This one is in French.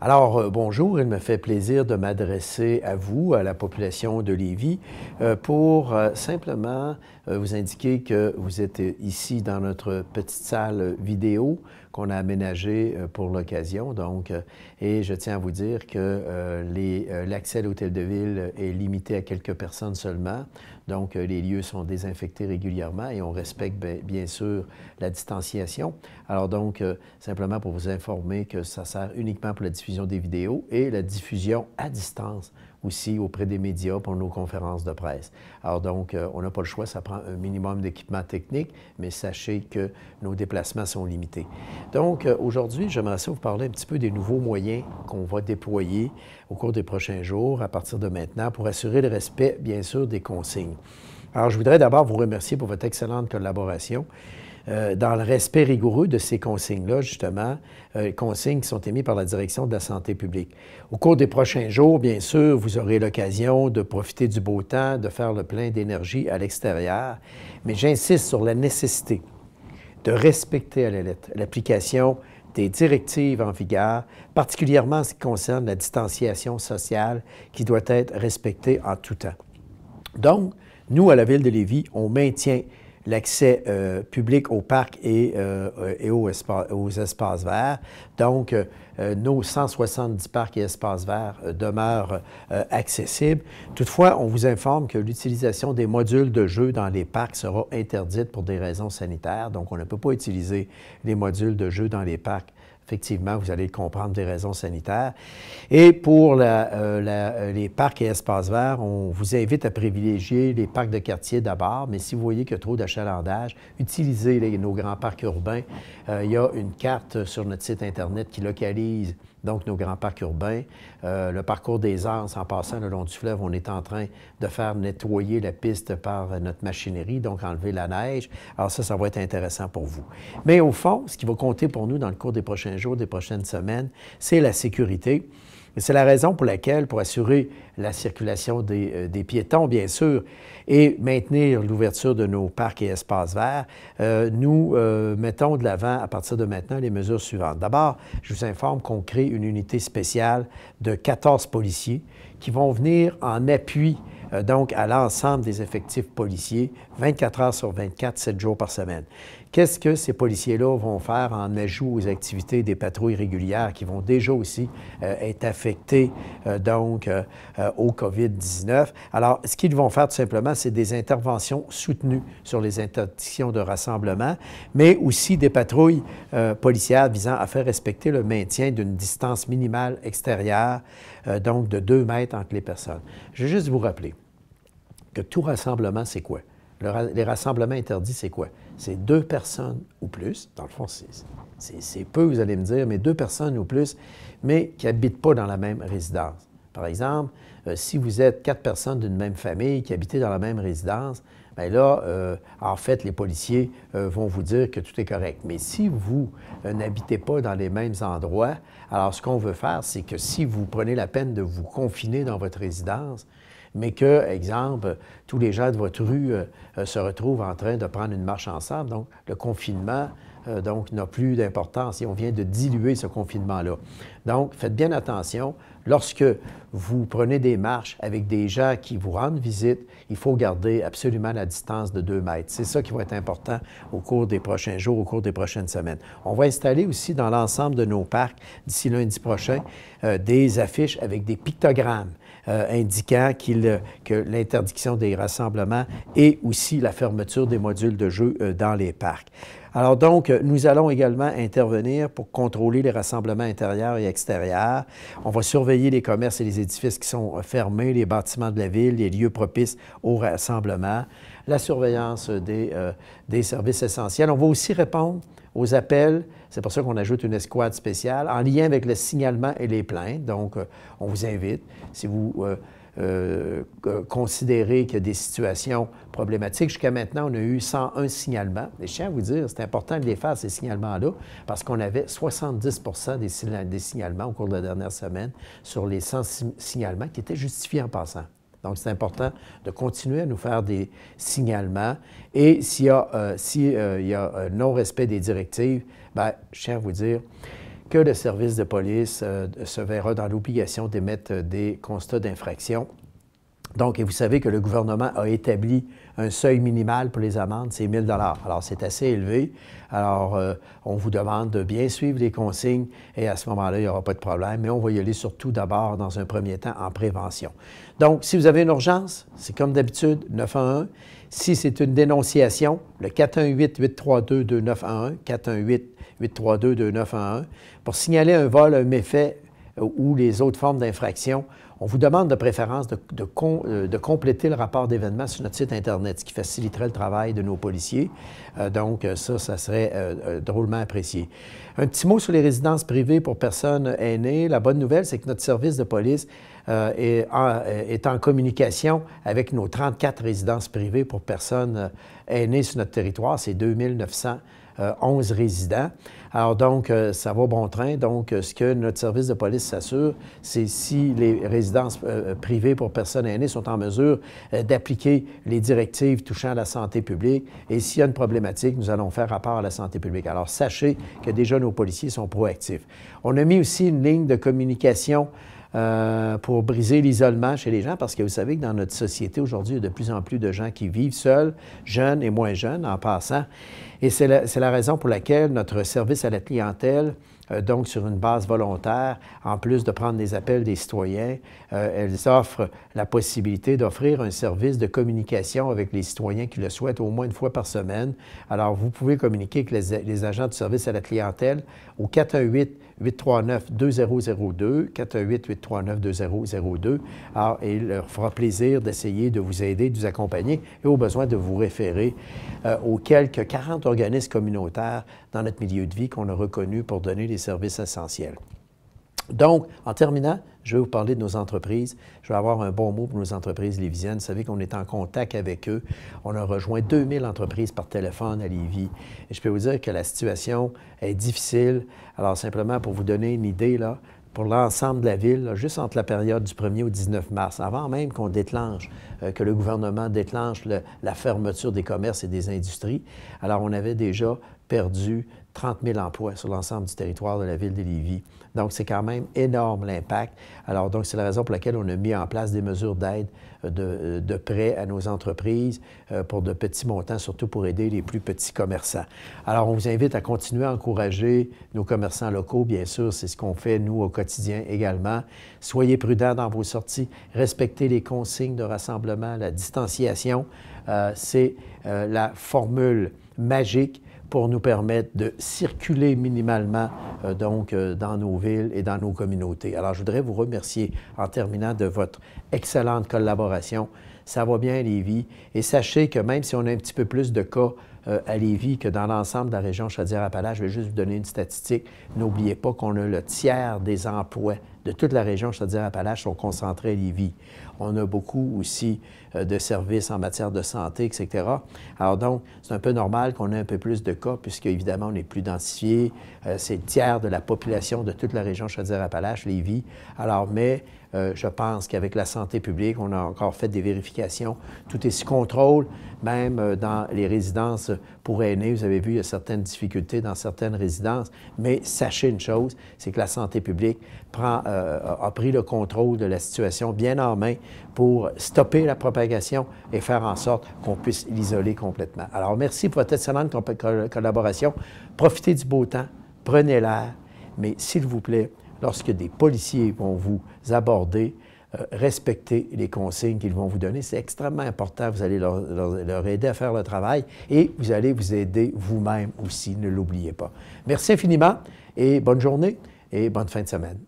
Alors, bonjour, il me fait plaisir de m'adresser à vous, à la population de Lévis, pour simplement vous indiquer que vous êtes ici dans notre petite salle vidéo qu'on a aménagée pour l'occasion. Donc, et je tiens à vous dire que l'accès à l'hôtel de ville est limité à quelques personnes seulement. Donc, les lieux sont désinfectés régulièrement et on respecte bien sûr la distanciation. Alors donc, simplement pour vous informer que ça sert uniquement pour la diffusion des vidéos et la diffusion à distance aussi auprès des médias pour nos conférences de presse. Alors donc, on n'a pas le choix, ça prend un minimum d'équipement technique, mais sachez que nos déplacements sont limités. Donc, aujourd'hui, j'aimerais ça vous parler un petit peu des nouveaux moyens qu'on va déployer au cours des prochains jours, à partir de maintenant, pour assurer le respect, bien sûr, des consignes. Alors, je voudrais d'abord vous remercier pour votre excellente collaboration. Dans le respect rigoureux de ces consignes-là, justement, consignes qui sont émises par la Direction de la santé publique. Au cours des prochains jours, bien sûr, vous aurez l'occasion de profiter du beau temps, de faire le plein d'énergie à l'extérieur, mais j'insiste sur la nécessité de respecter à la lettre l'application des directives en vigueur, particulièrement en ce qui concerne la distanciation sociale qui doit être respectée en tout temps. Donc, nous, à la Ville de Lévis, on maintient l'accès public aux parcs et aux espaces verts. Donc, nos 170 parcs et espaces verts demeurent accessibles. Toutefois, on vous informe que l'utilisation des modules de jeu dans les parcs sera interdite pour des raisons sanitaires. Donc, on ne peut pas utiliser les modules de jeu dans les parcs. Effectivement, vous allez le comprendre, des raisons sanitaires. Et pour les parcs et espaces verts, on vous invite à privilégier les parcs de quartier d'abord, mais si vous voyez qu'il y a trop d'achalandage, utilisez nos grands parcs urbains. Il y a une carte sur notre site Internet qui localise donc nos grands parcs urbains. Le parcours des Anses, en passant le long du fleuve, on est en train de faire nettoyer la piste par notre machinerie, donc enlever la neige. Alors ça va être intéressant pour vous. Mais au fond, ce qui va compter pour nous dans le cours des prochains jours, des prochaines semaines, c'est la sécurité. Et c'est la raison pour laquelle, pour assurer la circulation des piétons, bien sûr, et maintenir l'ouverture de nos parcs et espaces verts, nous mettons de l'avant, à partir de maintenant, les mesures suivantes. D'abord, je vous informe qu'on crée une unité spéciale de 14 policiers qui vont venir en appui donc à l'ensemble des effectifs policiers, 24 heures sur 24, 7 jours par semaine. Qu'est-ce que ces policiers-là vont faire en ajout aux activités des patrouilles régulières qui vont déjà aussi être affectées au COVID-19? Alors, ce qu'ils vont faire tout simplement, c'est des interventions soutenues sur les interdictions de rassemblement, mais aussi des patrouilles policières visant à faire respecter le maintien d'une distance minimale extérieure, donc de 2 mètres entre les personnes. Je vais juste vous rappeler que tout rassemblement, c'est quoi? Les rassemblements interdits, c'est quoi? C'est 2 personnes ou plus. Dans le fond, c'est peu, vous allez me dire, mais 2 personnes ou plus, mais qui n'habitent pas dans la même résidence. Par exemple, si vous êtes 4 personnes d'une même famille qui habitent dans la même résidence, bien là, en fait, les policiers vont vous dire que tout est correct. Mais si vous n'habitez pas dans les mêmes endroits, alors ce qu'on veut faire, c'est que si vous prenez la peine de vous confiner dans votre résidence, mais que, exemple, tous les gens de votre rue se retrouvent en train de prendre une marche ensemble. Donc, le confinement n'a plus d'importance et on vient de diluer ce confinement-là. Donc, faites bien attention. Lorsque vous prenez des marches avec des gens qui vous rendent visite, il faut garder absolument la distance de 2 mètres. C'est ça qui va être important au cours des prochains jours, au cours des prochaines semaines. On va installer aussi dans l'ensemble de nos parcs, d'ici lundi prochain, des affiches avec des pictogrammes indiquant que l'interdiction des rassemblements et aussi la fermeture des modules de jeu dans les parcs. Alors donc, nous allons également intervenir pour contrôler les rassemblements intérieurs et extérieurs. On va surveiller les commerces et les édifices qui sont fermés, les bâtiments de la ville, les lieux propices au rassemblement, la surveillance des services essentiels. On va aussi répondre aux appels. C'est pour ça qu'on ajoute une escouade spéciale en lien avec le signalement et les plaintes. Donc, on vous invite, si vous considérez qu'il y a des situations problématiques. Jusqu'à maintenant, on a eu 101 signalements. Et je tiens à vous dire, c'est important de les faire, ces signalements-là, parce qu'on avait 70 des signalements au cours de la dernière semaine sur les 100 signalements qui étaient justifiés en passant. Donc, c'est important de continuer à nous faire des signalements. Et s'il y a non-respect des directives, bien, je tiens à vous dire que le service de police se verra dans l'obligation d'émettre des constats d'infraction. Donc, et vous savez que le gouvernement a établi un seuil minimal pour les amendes, c'est 1 000 $. Alors, c'est assez élevé. Alors, on vous demande de bien suivre les consignes et à ce moment-là, il n'y aura pas de problème. Mais on va y aller surtout d'abord, dans un premier temps, en prévention. Donc, si vous avez une urgence, c'est comme d'habitude, 911. Si c'est une dénonciation, le 418-832-2911, 418-832-2911. Pour signaler un vol, un méfait ou les autres formes d'infraction, on vous demande de préférence de compléter le rapport d'événement sur notre site Internet, ce qui faciliterait le travail de nos policiers. Donc, ça serait drôlement apprécié. Un petit mot sur les résidences privées pour personnes aînées. La bonne nouvelle, c'est que notre service de police est en communication avec nos 34 résidences privées pour personnes aînées sur notre territoire. C'est 2911 résidents. Alors donc, ça va bon train. Donc, ce que notre service de police s'assure, c'est si les résidences privées pour personnes aînées sont en mesure d'appliquer les directives touchant à la santé publique. Et s'il y a une problématique, nous allons faire rapport à la santé publique. Alors, sachez que déjà nos policiers sont proactifs. On a mis aussi une ligne de communication pour briser l'isolement chez les gens, parce que vous savez que dans notre société aujourd'hui, il y a de plus en plus de gens qui vivent seuls, jeunes et moins jeunes en passant. Et c'est la raison pour laquelle notre service à la clientèle, donc sur une base volontaire, en plus de prendre des appels des citoyens, elles offrent la possibilité d'offrir un service de communication avec les citoyens qui le souhaitent au moins une fois par semaine. Alors, vous pouvez communiquer avec les agents du service à la clientèle au 418-839-2002, 418-839-2002. Alors, et il leur fera plaisir d'essayer de vous aider, de vous accompagner et au besoin de vous référer aux quelques 40 organismes communautaires dans notre milieu de vie qu'on a reconnus pour donner des services essentiels. Donc, en terminant, je vais vous parler de nos entreprises. Je vais avoir un bon mot pour nos entreprises lévisiennes. Vous savez qu'on est en contact avec eux. On a rejoint 2000 entreprises par téléphone à Lévis. Et je peux vous dire que la situation est difficile. Alors, simplement pour vous donner une idée, là, pour l'ensemble de la ville, là, juste entre la période du 1er au 19 mars, avant même qu'on déclenche, que le gouvernement déclenche la fermeture des commerces et des industries, alors on avait déjà perdu 30 000 emplois sur l'ensemble du territoire de la ville de Lévis. Donc, c'est quand même énorme l'impact. Alors, donc, c'est la raison pour laquelle on a mis en place des mesures d'aide de prêt à nos entreprises pour de petits montants, surtout pour aider les plus petits commerçants. Alors, on vous invite à continuer à encourager nos commerçants locaux. Bien sûr, c'est ce qu'on fait, nous, au quotidien également. Soyez prudents dans vos sorties. Respectez les consignes de rassemblement, la distanciation. C'est la formule magique pour nous permettre de circuler minimalement dans nos villes et dans nos communautés. Alors, je voudrais vous remercier en terminant de votre excellente collaboration. Ça va bien à Lévis et sachez que même si on a un petit peu plus de cas à Lévis que dans l'ensemble de la région Chaudière-Appalaches, je vais juste vous donner une statistique. N'oubliez pas qu'on a le tiers des emplois de toute la région Chaudière-Appalaches sont concentrés à Lévis. On a beaucoup aussi de services en matière de santé, etc. Alors donc, c'est un peu normal qu'on ait un peu plus de cas, puisque évidemment, on est plus densifié. C'est le tiers de la population de toute la région Chaudière-Appalaches, Lévis. Alors, mais je pense qu'avec la santé publique, on a encore fait des vérifications. Tout est sous contrôle, même dans les résidences pour aînés. Vous avez vu, il y a certaines difficultés dans certaines résidences. Mais sachez une chose, c'est que la santé publique a pris le contrôle de la situation bien en main pour stopper la propagation et faire en sorte qu'on puisse l'isoler complètement. Alors, merci pour votre excellente collaboration. Profitez du beau temps, prenez l'air, mais s'il vous plaît, lorsque des policiers vont vous aborder, respectez les consignes qu'ils vont vous donner. C'est extrêmement important. Vous allez leur aider à faire le travail et vous allez vous aider vous-même aussi. Ne l'oubliez pas. Merci infiniment et bonne journée et bonne fin de semaine.